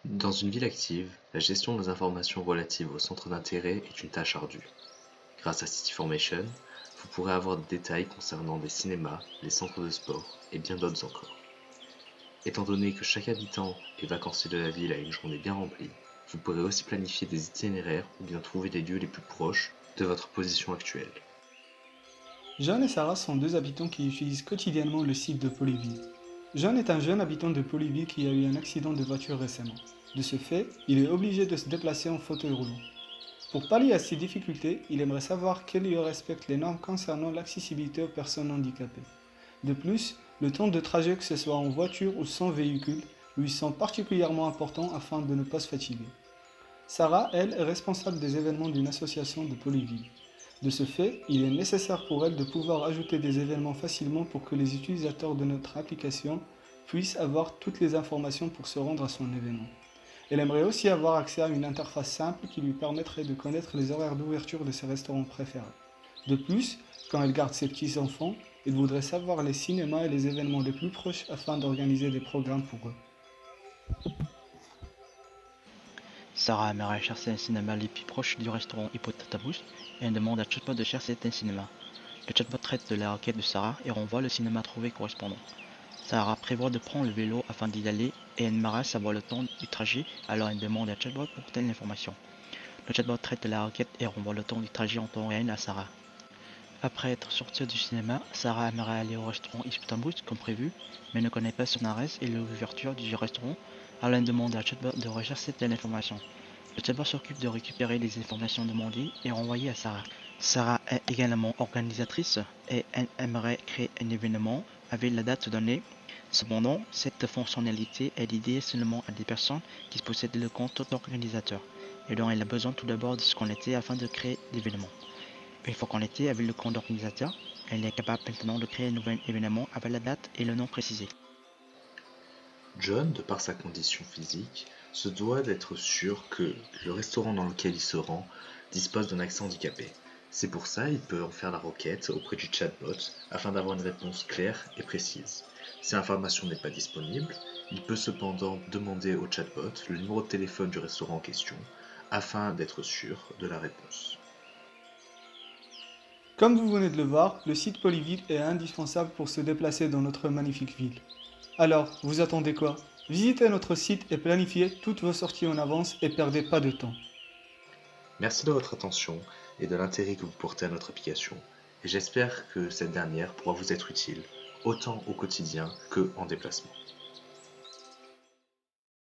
Dans une ville active, la gestion des informations relatives aux centres d'intérêt est une tâche ardue. Grâce à CityFormation, vous pourrez avoir des détails concernant des cinémas, les centres de sport et bien d'autres encore. Étant donné que chaque habitant et vacancier de la ville a une journée bien remplie, vous pourrez aussi planifier des itinéraires ou bien trouver les lieux les plus proches de votre position actuelle. John et Sarah sont deux habitants qui utilisent quotidiennement le site de Polyville. John est un jeune habitant de Polyville qui a eu un accident de voiture récemment. De ce fait, il est obligé de se déplacer en fauteuil roulant. Pour pallier à ces difficultés, il aimerait savoir quels lieux respectent les normes concernant l'accessibilité aux personnes handicapées. De plus, le temps de trajet, que ce soit en voiture ou sans véhicule, lui sont particulièrement importants afin de ne pas se fatiguer. Sarah, elle, est responsable des événements d'une association de Polyville. De ce fait, il est nécessaire pour elle de pouvoir ajouter des événements facilement pour que les utilisateurs de notre application puissent avoir toutes les informations pour se rendre à son événement. Elle aimerait aussi avoir accès à une interface simple qui lui permettrait de connaître les horaires d'ouverture de ses restaurants préférés. De plus, quand elle garde ses petits-enfants, elle voudrait savoir les cinémas et les événements les plus proches afin d'organiser des programmes pour eux. Sarah aimerait chercher un cinéma le plus proche du restaurant Hippopotamus et elle demande à Chatbot de chercher un cinéma. Le chatbot traite de la requête de Sarah et renvoie le cinéma trouvé correspondant. Sarah prévoit de prendre le vélo afin d'y aller et aimerait savoir le temps du trajet, alors elle demande à Chatbot pour obtenir l'information. Le chatbot traite de la requête et renvoie le temps du trajet en temps réel à Sarah. Après être sortie du cinéma, Sarah aimerait aller au restaurant Hippopotamus comme prévu, mais ne connaît pas son adresse et l'ouverture du restaurant, alors elle demande à Chatbot de rechercher telle information. Le chatbot s'occupe de récupérer les informations demandées et renvoyer à Sarah. Sarah est également organisatrice et elle aimerait créer un événement avec la date donnée. Cependant, cette fonctionnalité est dédiée seulement à des personnes qui possèdent le compte d'organisateur et dont elle a besoin tout d'abord de se connecter afin de créer l'événement. Une fois connectée avec le compte d'organisateur, elle est capable maintenant de créer un nouvel événement avec la date et le nom précisé. John, de par sa condition physique, se doit d'être sûr que le restaurant dans lequel il se rend dispose d'un accès handicapé. C'est pour ça qu'il peut en faire la requête auprès du chatbot afin d'avoir une réponse claire et précise. Si l'information n'est pas disponible, il peut cependant demander au chatbot le numéro de téléphone du restaurant en question afin d'être sûr de la réponse. Comme vous venez de le voir, le site Polyville est indispensable pour se déplacer dans notre magnifique ville. Alors, vous attendez quoi? Visitez notre site et planifiez toutes vos sorties en avance et perdez pas de temps. Merci de votre attention et de l'intérêt que vous portez à notre application, et j'espère que cette dernière pourra vous être utile, autant au quotidien que en déplacement.